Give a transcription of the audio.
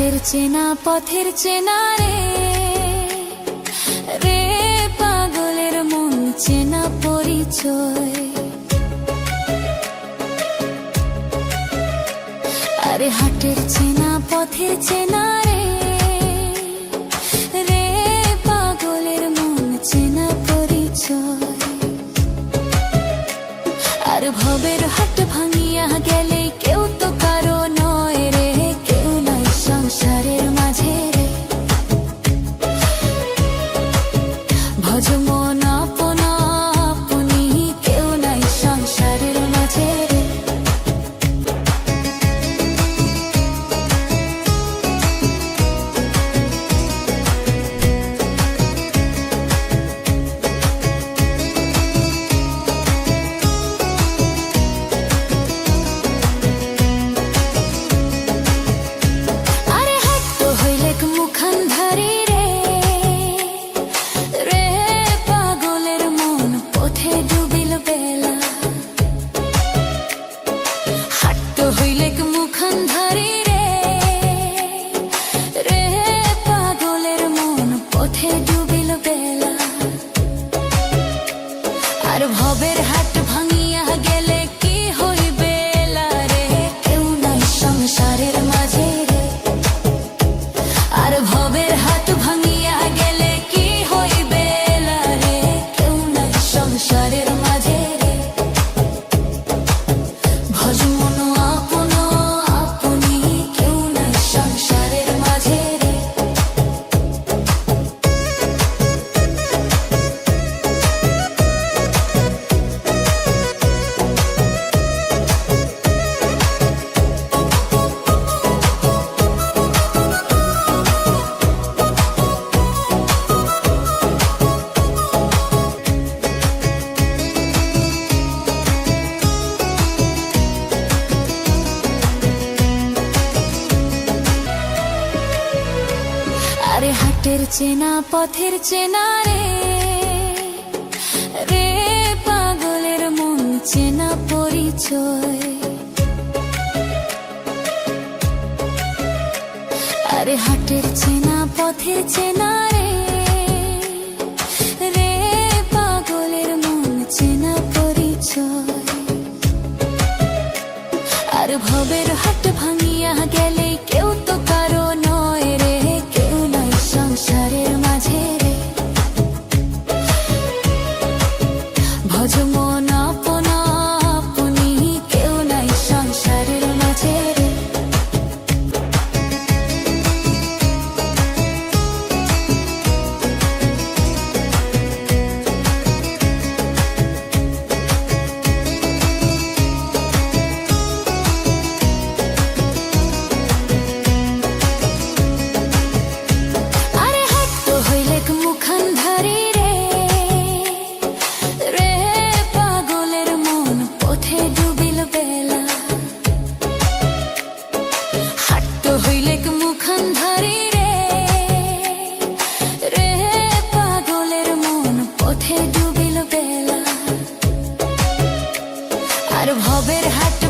হাটের চেনা পথের চেনা রে, রে পাগলের মন চেনা পরিচয়। আরে হাটের চেনা পথের চেনা রে, রে পাগলের মন চেনা পরিচয়। আর ভবের হাট ভাঙিয়া গেলে কেউ তো কারো নয় রে, কেউ নাই সংসারের মাঝে রে। ভজ মন আপনা আপনি, কেউ নাই সংসারের মাঝে রে। মুখান্ধারি রে, রে পাগলের মন পথে ডুবিল বেলা। হাট্ট হইলেক মুখান্ধারি রে, রে পাগলের মন পথে ডুবিল বেলা। আর ভবের হাট ভাঙিয়া গেলে কি হইবে রে, কেউ নাই সংসারের মাঝে রে। আর ভবের হাট ভাঙিয়া গেলে কি হইবে রে, কেউ নাই সংসারের মাঝে রে। ভজ মন আপন আপনি, কেউ নাই সংসারের মাঝে রে। আরে হাটের চেনা পথের চেনা রে, রে পাগলের মন চেনা পরিচয়। আরে হাটের চেনা পথের চেনা রে, রে পাগলের মন চেনা পরিচয়। আর ভবের হাট ভাঙিয়া গেলে কেউ তো কারো নয় রে, কেউ নাই সংসারের মাঝে রে। ভজ মন আপনা আপনি, কেউ নাই সংসারের মাঝে রে। মুখান্ধারি রে, রে পাগলের মন পথে ডুবিল বেলা। হাট্ট হইলেক মুখান্ধারি রে, রে পাগলের মন পথে ডুবিল বেলা। আর ভবের হাট